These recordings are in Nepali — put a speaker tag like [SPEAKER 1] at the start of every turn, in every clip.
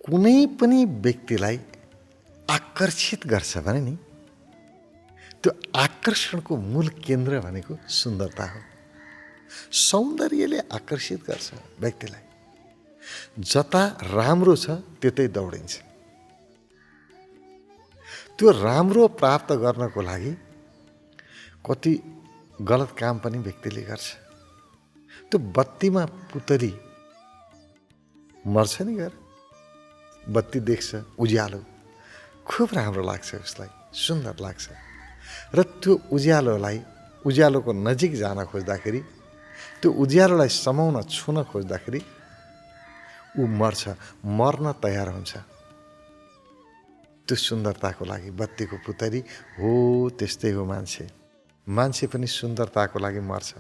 [SPEAKER 1] कुनै पनि व्यक्तिलाई आकर्षित गर्छ भने नि त्यो आकर्षणको मूल केन्द्र भनेको सुन्दरता हो। सौन्दर्यले आकर्षित गर्छ व्यक्तिलाई। जता राम्रो छ त्यतै दौडिन्छ। त्यो राम्रो प्राप्त गर्नको लागि कति गलत काम पनि व्यक्तिले गर्छ। त्यो बत्तीमा पुतली मर्छ नि गएर, बत्ती देख्छ उज्यालो, खुब राम्रो लाग्छ उसलाई, सुन्दर लाग्छ। र त्यो उज्यालोको नजिक जान खोज्दाखेरि, त्यो उज्यालोलाई समाउन छुन खोज्दाखेरि ऊ मर्छ, मर्न तयार हुन्छ। त्यो सुन्दरताको लागि बत्तीको पुतली हो। त्यस्तै हो मान्छे पनि सुन्दरताको लागि मर्छ।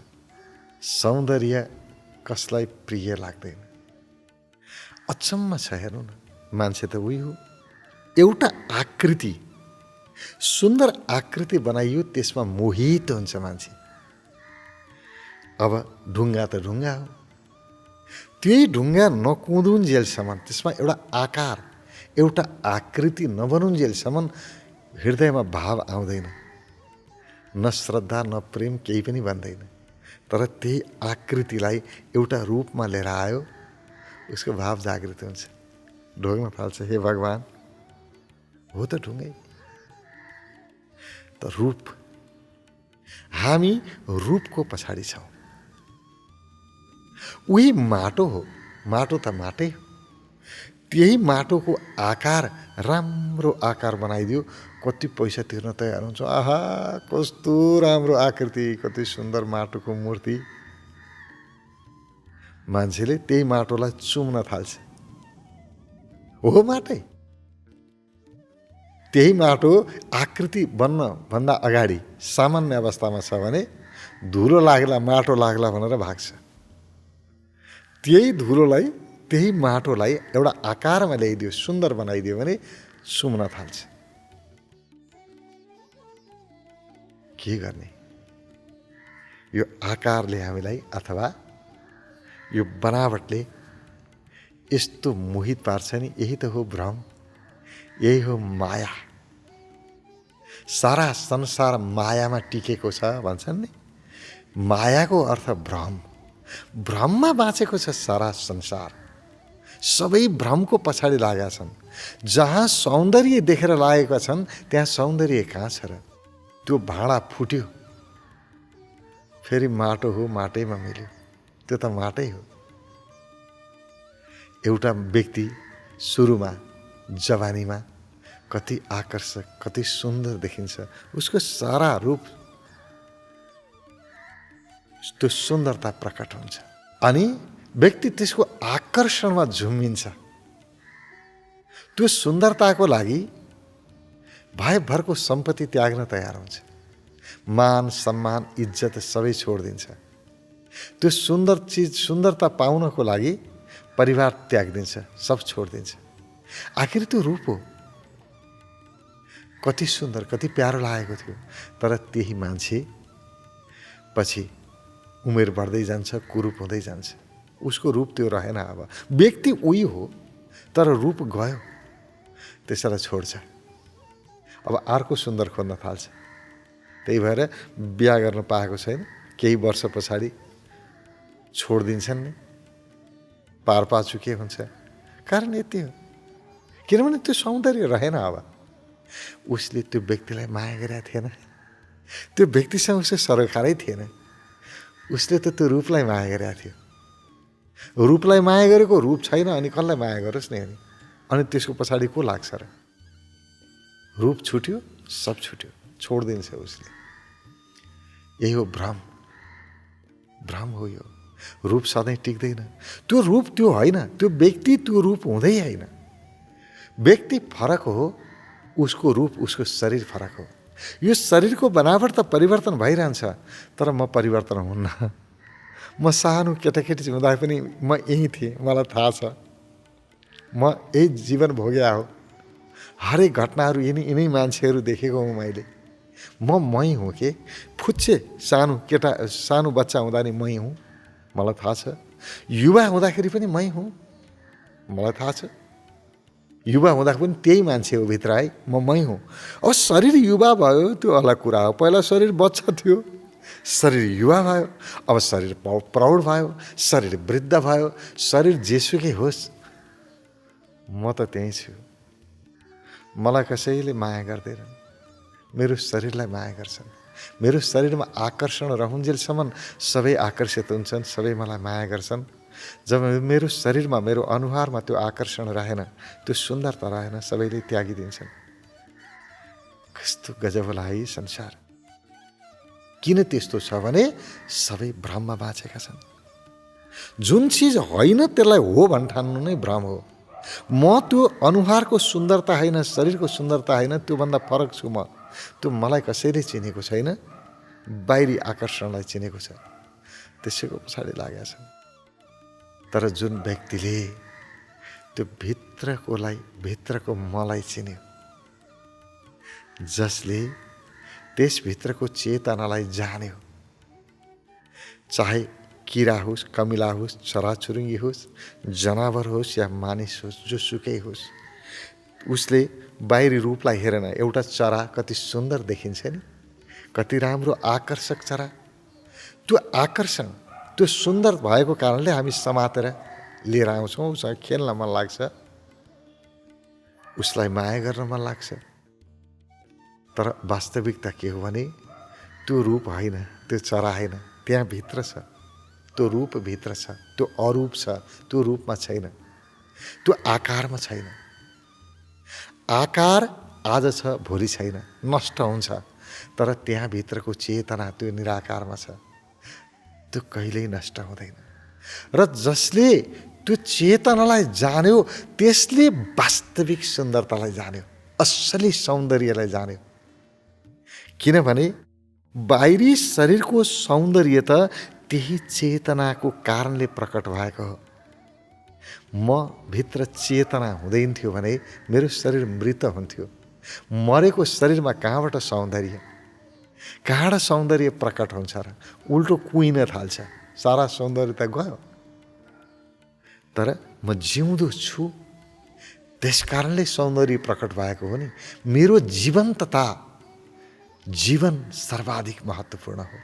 [SPEAKER 1] सौन्दर्य कसलाई प्रिय लाग्दैन? अचम्म छ, हेर्नु न, मान्छे त उही हो। एउटा आकृति, सुन्दर आकृति बनाइयो, त्यसमा मोहित हुन्छ मान्छे। अब ढुङ्गा त ढुङ्गा हो, त्यही ढुङ्गा नकुँदुन्जेलसम्म, त्यसमा एउटा आकार, एउटा आकृति नबनुन्जेलसम्म हृदयमा भाव आउँदैन, न श्रद्धा न प्रेम, केही पनि बन्दैन। तर त्यही आकृतिलाई एउटा रूपमा लिएर आयो, उसको भाव जागृत हुन्छ, ढोग्न थाल्छ। हे भगवान्, हो त ढुङ्गै। त रूप, हामी रूपको पछाडि छौँ। उही माटो हो, माटो त माटै हो। त्यही माटोको आकार, राम्रो आकार बनाइदियो, कति पैसा तिर्न तयार हुन्छ। आहा, कस्तो राम्रो आकृति, कति सुन्दर माटोको मूर्ति। मान्छेले त्यही माटोलाई चुम्न थाल्छ। हो माटै। त्यही माटो आकृति बन्न भन्दा अगाडि सामान्य अवस्थामा छ भने धुलो लाग्ला, माटो लाग्ला भनेर भाग्छ। त्यही धुलोलाई, त्यही माटोलाई एउटा आकारमा ल्याइदियो, सुन्दर बनाइदियो भने चुम्न थाल्छ। के गर्ने? यो आकारले हामीलाई, अथवा यो बनावटले यस्तो मोहित पार्छ नि। यही त हो भ्रम, यही हो माया। सारा संसार मायामा टिकेको छ भन्छन् नि। मायाको अर्थ भ्रम, भ्रममा बाँचेको छ सारा संसार। सबै भ्रमको पछाडि लागेका छन्। जहाँ सौन्दर्य देखेर लागेका छन् त्यहाँ सौन्दर्य कहाँ छ र? त्यो भाँडा फुट्यो, फेरि माटो हो, माटैमा मिल्यो, त्यो त माटै हो। एउटा व्यक्ति सुरुमा, जवानीमा कति आकर्षक, कति सुन्दर देखिन्छ, उसको सारा रूप, त्यो सुन्दरता प्रकट हुन्छ। अनि व्यक्ति त्यसको आकर्षणमा झुम्मिन्छ। त्यो सुन्दरताको लागि भाइभरको सम्पत्ति त्याग्न तयार हुन्छ। मान, सम्मान, इज्जत सबै छोडिदिन्छ। त्यो सुन्दर चिज, सुन्दरता पाउनको लागि परिवार त्यागिदिन्छ, सब छोडिदिन्छ। आखिर त्यो रूप हो। कति सुन्दर, कति प्यारो लागेको थियो। तर त्यही मान्छे पछि उमेर बढ्दै जान्छ, कुरूप हुँदै जान्छ, उसको रूप त्यो रहेन। अब व्यक्ति उही हो, तर रूप गयो, त्यसैलाई छोड्छ। अब अर्को सुन्दर खोज्न थाल्छ। त्यही भएर बिहा गर्न पाएको छैन, केही वर्ष पछाडि छोडिदिन्छन् नि, पारपाचुके हुन्छ। कारण यति हो, किनभने त्यो सौन्दर्य रहेन। अब उसले त्यो व्यक्तिलाई माया गरेका थिएन, त्यो व्यक्तिसँग उसको सरोकारै थिएन। उसले त त्यो रूपलाई माया गरेका थियो। रूपलाई माया गरेको, रूप छैन, अनि कसलाई माया गरोस् नि? अनि त्यसको पछाडि को लाग्छ र? रूप छुट्यो, सब छुट्यो, छोडिदिन्छ उसले। यही हो भ्रम, भ्रम हो यो। रूप सधैँ टिक्दैन। त्यो रूप त्यो होइन, त्यो व्यक्ति त्यो रूप हुँदै होइन। व्यक्ति फरक हो, उसको रूप, उसको शरीर फरक हो। यो शरीरको बनावट त परिवर्तन भइरहन्छ, तर म परिवर्तन हुन्न। म सानो केटाकेटी हुँदा पनि म यही थिएँ, मलाई थाहा छ। म यही जीवन भोग्या हो। हरेक घटनाहरू यिनै मान्छेहरू देखेको हुँ मैले। मै हुँ के? फुच्चे सानो बच्चा हुँदा नि मै हुँ, मलाई थाहा छ। युवा हुँदाखेरि पनि मै हुँ, मलाई थाहा छ। युवा हुँदा पनि त्यही मान्छे हो भित्र है, मै हुँ। अब शरीर युवा भयो त्यो अलग कुरा हो। पहिला शरीर बच्चा थियो, शरीर युवा भयो, अब शरीर प्रौढ भयो, शरीर वृद्ध भयो, शरीर जेसुकै होस्, म त त्यहीँ छु। मलाई कसैले माया गर्दैन, मेरो शरीरलाई माया गर्छन्। मेरो शरीरमा आकर्षण रहन्जेलसम्म सबै आकर्षित हुन्छन्, सबै मलाई माया गर्छन्। जब मेरो शरीरमा, मेरो अनुहारमा त्यो आकर्षण रहेन, त्यो सुन्दरता रहेन, सबैले त्यागिदिन्छन्। कस्तो गजब है संसार। किन त्यस्तो छ भने सबै भ्रममा बाँचेका छन्। जुन चिज होइन त्यसलाई हो भन्ठान्नु नै भ्रम हो। म त्यो अनुहारको सुन्दरता होइन, शरीरको सुन्दरता होइन, त्योभन्दा फरक छु म। त्यो मलाई कसैले चिनेको छैन, बाहिरी आकर्षणलाई चिनेको छ, त्यसैको पछाडि लागेका छन्। तर जुन व्यक्तिले त्यो भित्रको मलाई चिन्यो, जसले त्यसभित्रको चेतनालाई जान्यो, चाहे किरा होस्, कमिला होस्, चराचुरुङ्गी होस्, जनावर होस् या मानिस होस्, जोसुकै होस्, उसले बाहिरी रूपलाई हेरेन। एउटा चरा कति सुन्दर देखिन्छ नि, कति राम्रो आकर्षक चरा। त्यो आकर्षण, त्यो सुन्दर भएको कारणले हामी समातेर लिएर आउँछौँ, उसँग खेल्न मन लाग्छ, उसलाई माया गर्न मन लाग्छ। तर वास्तविकता के हो भने त्यो रूप होइन, त्यो चरा होइन, त्यहाँ भित्र छ, त्यो रूप भित्र छ, त्यो अरूप छ, त्यो रूपमा छैन, त्यो आकारमा छैन। आकार आज छ, भोलि छैन, नष्ट हुन्छ। तर त्यहाँ भित्रको चेतना त्यो निराकारमा छ, त्यो कहिल्यै नष्ट हुँदैन। र जसले त्यो चेतनालाई जान्यो, त्यसले वास्तविक सुन्दरतालाई जान्यो, असली सौन्दर्यलाई जान्यो। किनभने बाहिरी शरीरको सौन्दर्य त त्यही चेतनाको कारणले प्रकट भएको हो। म भित्र चेतना हुँदैन थियो भने मेरो शरीर मृत हुन्थ्यो। मरेको शरीरमा कहाँबाट सौन्दर्य प्रकट हुन्छ र? उल्टो कुहिन थाल्छ, सारा सौन्दर्य त गयो। तर म जिउँदो छु, त्यस कारणले सौन्दर्य प्रकट भएको हो नि। मेरो जीवन सर्वाधिक महत्त्वपूर्ण हो।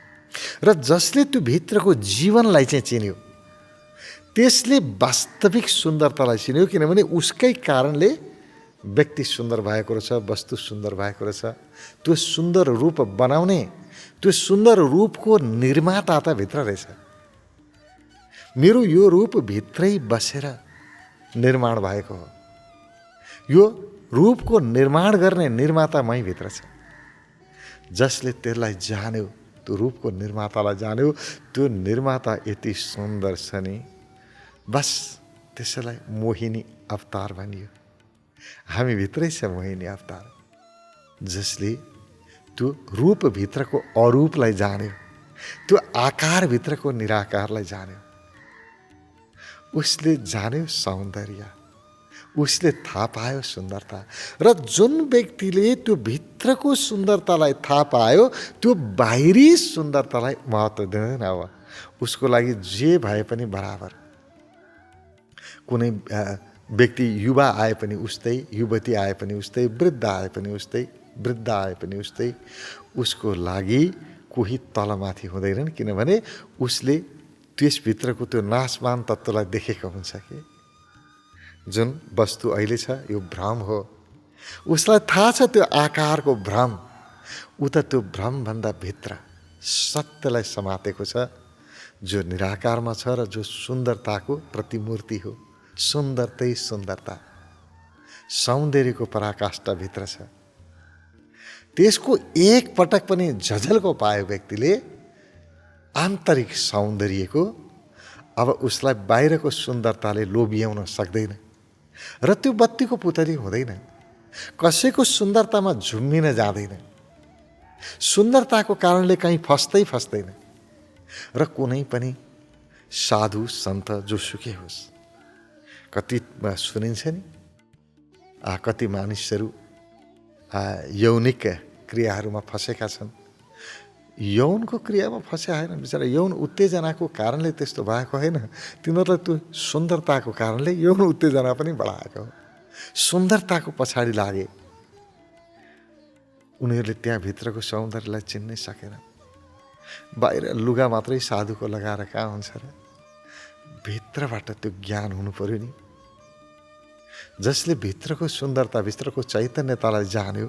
[SPEAKER 1] र जसले त्यो भित्रको जीवनलाई चाहिँ चिन्यो, त्यसले वास्तविक सुन्दरतालाई चिन्यो। किनभने उसकै कारणले व्यक्ति सुन्दर भएको रहेछ, वस्तु सुन्दर भएको रहेछ। त्यो सुन्दर रूप बनाउने, त्यो सुन्दर रूपको निर्माता त भित्र रहेछ। मेरो यो रूप भित्रै बसेर निर्माण भएको हो। यो रूपको निर्माण गर्ने निर्माता मै भित्र छ। जसले त्यसलाई जान्यो, त्यो रूपको निर्मातालाई जान्यो, त्यो निर्माता यति सुन्दर छ नि, बस त्यसैलाई मोहिनी अवतार भनियो। हामी भित्रै छ मोहिनी अवतार। जसले त्यो रूपभित्रको अरूपलाई जान्यो, त्यो आकारभित्रको निराकारलाई जान्यो, उसले जान्यो सौन्दर्य, उसले थाहा पायो सुन्दरता। र जुन व्यक्तिले त्यो भित्रको सुन्दरतालाई थाहा पायो, त्यो बाहिरी सुन्दरतालाई महत्त्व दिँदैन। अब उसको लागि जे भए पनि बराबर। कुनै व्यक्ति युवा आए पनि उस्तै, युवती आए पनि उस्तै, वृद्ध आए पनि उस्तै, उसको लागि कोही तलमाथि हुँदैनन्। किनभने उसले त्यसभित्रको त्यो नाशवान तत्त्वलाई देखेको हुन्छ कि जुन वस्तु अहिले छ यो भ्रम हो। उसलाई थाहा छ त्यो आकारको भ्रम। ऊ त त्यो भ्रमभन्दा भित्र सत्यलाई समातेको छ, जो निराकारमा छ र जो सुन्दरताको प्रतिमूर्ति हो। सुन्दरता सौन्दर्यको पराकाष्ठाभित्र छ। त्यसको एक पटक पनि झझल्को पायो व्यक्तिले आन्तरिक सौन्दर्यको, अब उसलाई बाहिरको सुन्दरताले लोभ्याउन सक्दैन। र त्यो बत्तीको पुतली हुँदैन, कसैको सुन्दरतामा झुम्मिन जाँदैन, सुन्दरताको कारणले कहीँ फस्दैन। र कुनै पनि साधु सन्त जोसुकै होस्, कति सुनिन्छ नि, कति मानिसहरू यौनिक क्रियाहरूमा फँसेका छन्। यौनको क्रियामा फँसे होइन, बिचरा यौन उत्तेजनाको कारणले त्यस्तो भएको होइन, तिनीहरूलाई त्यो सुन्दरताको कारणले यौन उत्तेजना पनि बढाएको हो। सुन्दरताको पछाडि लागे। उनीहरूले त्यहाँ भित्रको सौन्दर्यलाई चिन्नै सकेन। बाहिर लुगा मात्रै साधुको लगाएर कहाँ हुन्छ र? भित्रबाट त्यो ज्ञान हुनु पर्यो नि। जसले भित्रको सुन्दरता, भित्रको चैतन्यतालाई जान्यो,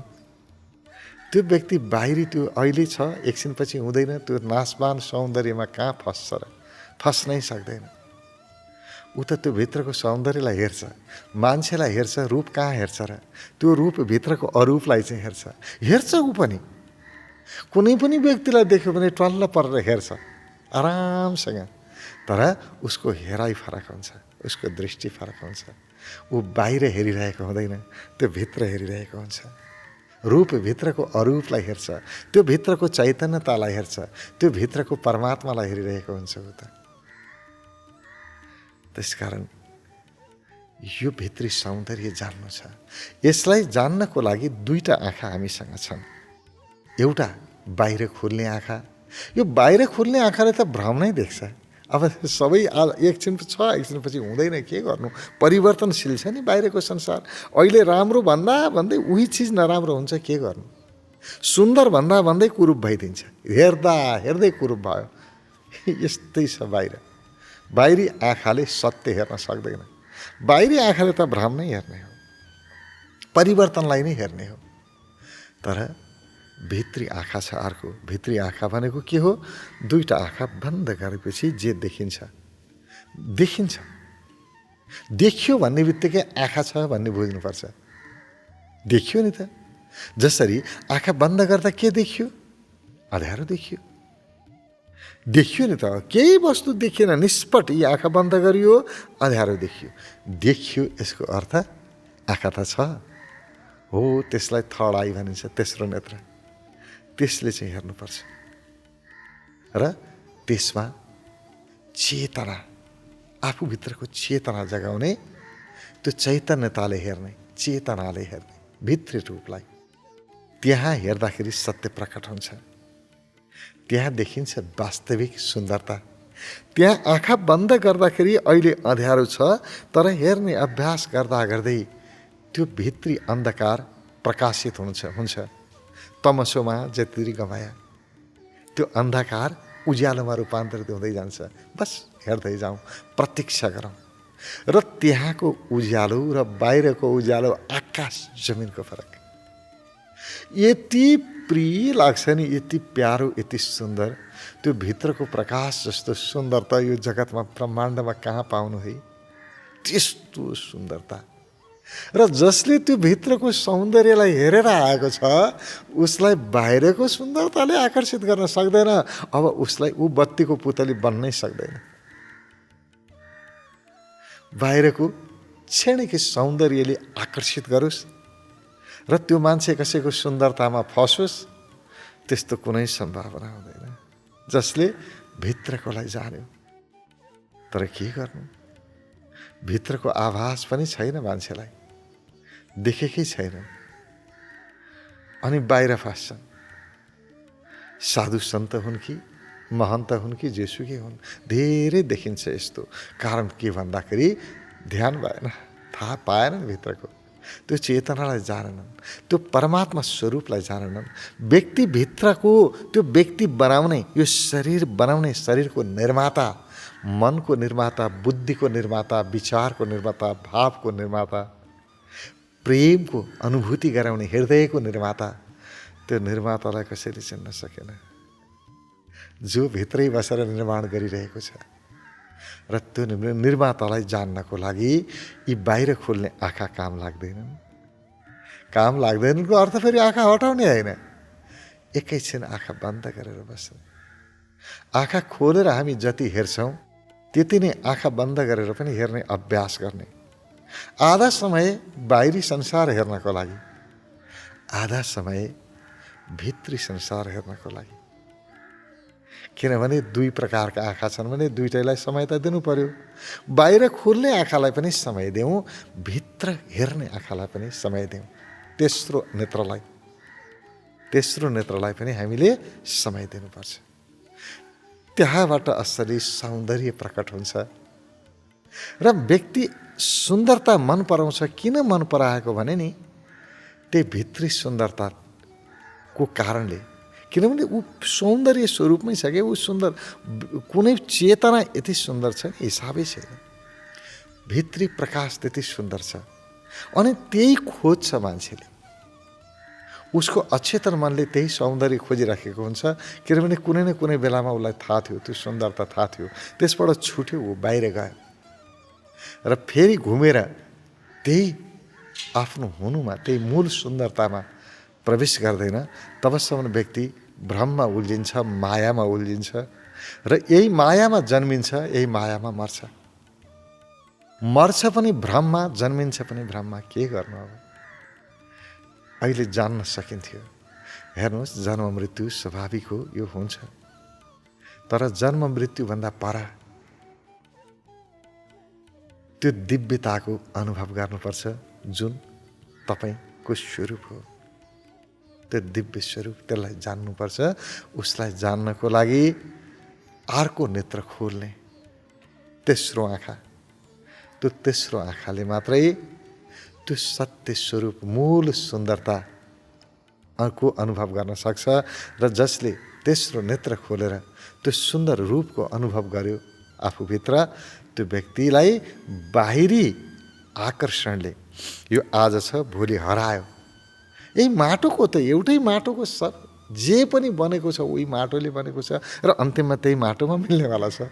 [SPEAKER 1] त्यो व्यक्ति बाहिरी त्यो अहिले छ, एकछिनपछि हुँदैन, त्यो नाशवान सौन्दर्यमा कहाँ फस्छ र? फस्नै सक्दैन। ऊ त त्यो भित्रको सौन्दर्यलाई हेर्छ, मान्छेलाई हेर्छ, रूप कहाँ हेर्छ र? त्यो रूप भित्रको अरूपलाई चाहिँ हेर्छ ऊ पनि। कुनै पनि व्यक्तिलाई देख्यो भने टल्ल परेर हेर्छ आरामसँग, तर उसको हेराइ फरक हुन्छ, उसको दृष्टि फरक हुन्छ। ऊ बाहिर हेरिरहेको हुँदैन, त्यो भित्र हेरिरहेको हुन्छ। रूप भित्रको अरूपलाई हेर्छ, त्यो भित्रको चैतन्यतालाई हेर्छ, त्यो भित्रको परमात्मालाई हेरिरहेको हुन्छ ऊ त। त्यसकारण यो भित्री सौन्दर्य जान्नु छ। यसलाई जान्नको लागि दुईटा आँखा हामीसँग छन्। एउटा बाहिर खुल्ने आँखा। यो बाहिर खुल्ने आँखाले त भ्रम नै देख्छ। अब सबै एकछिन छ, एकछिनपछि हुँदैन, के गर्नु? परिवर्तनशील छ नि बाहिरको संसार। अहिले राम्रो भन्दा भन्दै उही चिज नराम्रो हुन्छ, के गर्नु? सुन्दर भन्दा भन्दै कुरूप भइदिन्छ, हेर्दा हेर्दै कुरूप भयो। यस्तै छ बाहिर। बाहिरी आँखाले सत्य हेर्न सक्दैन। बाहिरी आँखाले त भ्रम नै हेर्ने हो, परिवर्तनलाई नै हेर्ने हो। तर भित्री आँखा छ अर्को। भित्री आँखा भनेको के हो? दुईटा आँखा बन्द गरेपछि जे देखिन्छ, देखिन्छ। देखियो भन्ने बित्तिकै आँखा छ भन्ने बुझ्नुपर्छ। देखियो नि त। जसरी आँखा बन्द गर्दा के देखियो? अँध्यारो देखियो। देखियो नि त, केही वस्तु देखिएन, निष्पट। यी आँखा बन्द गरियो, अँध्यारो देखियो। देखियो यसको अर्थ आँखा त छ हो। त्यसलाई थर्ड आई भनिन्छ, तेस्रो नेत्र। त्यसले चाहिँ हेर्नुपर्छ र त्यसमा चेतना, आफूभित्रको चेतना जगाउने, त्यो चैतन्यताले हेर्ने, चेतनाले हेर्ने भित्री रूपलाई। त्यहाँ हेर्दाखेरि सत्य प्रकट हुन्छ। त्यहाँ देखिन्छ वास्तविक सुन्दरता। त्यहाँ आँखा बन्द गर्दाखेरि अहिले अँध्यारो छ, तर हेर्ने अभ्यास गर्दा गर्दै त्यो भित्री अन्धकार प्रकाशित हुन्छ। तमसोमा जति गमाया त्यो अन्धकार उज्यालोमा रूपान्तरित हुँदै जान्छ। बस हेर्दै जाउँ, प्रतीक्षा गरौँ। र त्यहाँको उज्यालो र बाहिरको उज्यालो आकाश जमिनको फरक। यति प्रिय लाग्छ नि, यति प्यारो, यति सुन्दर। त्यो भित्रको प्रकाश जस्तो सुन्दरता यो जगतमा, ब्रह्माण्डमा कहाँ पाउनु है? त्यस्तो सुन्दरता। र जसले त्यो भित्रको सौन्दर्यलाई हेरेर आएको छ, उसलाई बाहिरको सुन्दरताले आकर्षित गर्न सक्दैन। अब उसलाई ऊ बत्तीको पुतली बन्नै सक्दैन। बाहिरको क्षणिक सौन्दर्यले आकर्षित गरोस् र त्यो मान्छे कसैको सुन्दरतामा फसोस्, त्यस्तो कुनै सम्भावना हुँदैन। जसले भित्रकोलाई जान्यो। तर के गर्नु? भित्रको आभास पनि छैन मान्छेलाई, देखेकै छैन, अनि बाहिर फस्छन्। साधु सन्त हुन् कि महन्त हुन् कि जेसुकै हुन्, धेरै देखिन्छ यस्तो। कारण के भन्दाखेरि ध्यान भएन, थाहा पाएनन् भित्रको त्यो चेतनालाई जानेनन्, त्यो परमात्मा स्वरूपलाई जानेनन्। व्यक्तिभित्रको त्यो व्यक्ति बनाउने, यो शरीर बनाउने, शरीरको निर्माता, मनको निर्माता, बुद्धिको निर्माता, विचारको निर्माता, भावको निर्माता, प्रेमको अनुभूति गराउने हृदयको निर्माता, त्यो निर्मातालाई कसैले चिन्न सकेन। जो भित्रै बसेर निर्माण गरिरहेको छ। र त्यो निर्मातालाई जान्नको लागि यी बाहिर खोल्ने आँखा काम लाग्दैनन्। काम लाग्दैनको अर्थ फेरि आँखा हटाउने होइन, एकैछिन आँखा बन्द गरेर बस्ने। आँखा खोलेर हामी जति हेर्छौँ त्यति नै आँखा बन्द गरेर पनि हेर्ने अभ्यास गर्ने। आधा समय बाहिरी संसार हेर्नको लागि, आधा समय भित्री संसार हेर्नको लागि। किनभने दुई प्रकारका आँखा छन् भने दुईटैलाई समय त दिनु पर्यो। बाहिर खोल्ने आँखालाई पनि समय देऊ, भित्र हेर्ने आँखालाई पनि समय देऊ। तेस्रो नेत्रलाई पनि हामीले समय दिनुपर्छ। त्यहाँबाट असली सौन्दर्य प्रकट हुन्छ। र व्यक्ति सुन्दरता मन पराउँछ, किन मन पराएको भने नि त्यही भित्री सुन्दरताको कारणले, किनभने ऊ सौन्दर्य स्वरूपमै छ क्या, ऊ सुन्दर, कुनै चेतना यति सुन्दर छ नि हिसाबै छैन, भित्री प्रकाश त्यति सुन्दर छ। अनि त्यही खोज्छ मान्छेले, उसको अचेतन मनले त्यही सौन्दर्य खोजिराखेको हुन्छ, किनभने कुनै न कुनै बेलामा उसलाई थाहा थियो त्यो सुन्दरता थाहा थियो, त्यसबाट छुट्यो, ऊ बाहिर गयो र फेरि घुमेर त्यही आफ्नो हुनुमा, त्यही मूल सुन्दरतामा प्रवेश गर्दैन। तबसम्म व्यक्ति भ्रममा उल्झिन्छ, मायामा उल्झिन्छ र यही मायामा जन्मिन्छ, यही मायामा मर्छ। मर्छ पनि भ्रममा, जन्मिन्छ पनि भ्रममा, के गर्नु अब। अहिले जान्न सकिन्थ्यो। हेर्नुहोस्, जन्म मृत्यु स्वाभाविक हो, यो हुन्छ, तर जन्म मृत्युभन्दा पर त्यो दिव्यताको अनुभव गर्नुपर्छ जुन तपाईको स्वरूप हो, त्यो दिव्य स्वरूप, त्यसलाई जान्नुपर्छ। उसलाई जान्नको लागि अर्को नेत्र खोल्ने, तेस्रो आँखा, त्यो तेस्रो आँखाले मात्रै त्यो सत्य स्वरूप, मूल सुन्दरताको अनुभव गर्न सक्छ। र जसले तेस्रो नेत्र खोलेर त्यो सुन्दर रूपको अनुभव गर्यो आफूभित्र, त्यो व्यक्तिलाई बाहिरी आकर्षणले यो आज छ भोलि हरायो। यही माटोको त, एउटै माटोको सब जे पनि बनेको छ उही माटोले बनेको छ र अन्तिममा त्यही माटोमा मिल्नेवाला छ।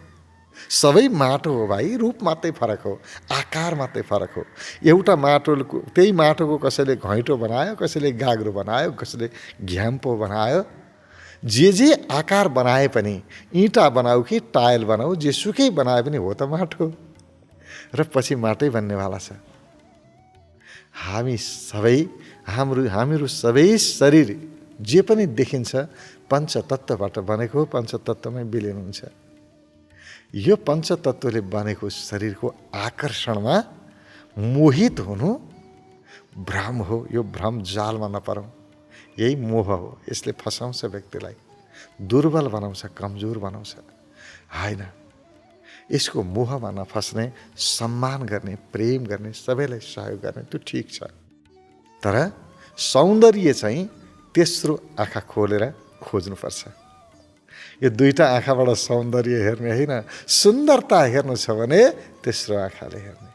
[SPEAKER 1] सबै माटो हो भाइ, रूप मात्रै फरक हो, आकार मात्रै फरक हो। एउटा माटोको, त्यही माटोको कसैले घैँटो बनायो, कसैले गाग्रो बनायो, कसैले घ्याम्पो बनायो, जे आकार बनाए पनि, इँटा बनाऊ कि टायल बनाऊ, जेसुकै बनाए पनि हो त माटो, र पछि माटै बन्नेवाला छ। हामीहरू सबै शरीर जे पनि देखिन्छ पञ्चतत्त्वबाट बनेको, पञ्चतत्त्वमै विलिन हुन्छ। यो पञ्चतत्त्वले बनेको शरीरको आकर्षणमा मोहित हुनु भ्रम हो। यो भ्रम जालमा नपरौँ, यही मोह हो। यसले फसाउँछ व्यक्तिलाई, दुर्बल बनाउँछ, कमजोर बनाउँछ। होइन, यसको मोहमा नफस्ने, सम्मान गर्ने, प्रेम गर्ने, सबैलाई सहयोग गर्ने, त्यो ठिक छ। तर सौन्दर्य चाहिँ तेस्रो आँखा खोलेर खोज्नुपर्छ। यो दुईटा आँखाबाट सौन्दर्य हेर्ने होइन, सुन्दरता हेर्नु छ भने तेस्रो आँखाले हेर्ने।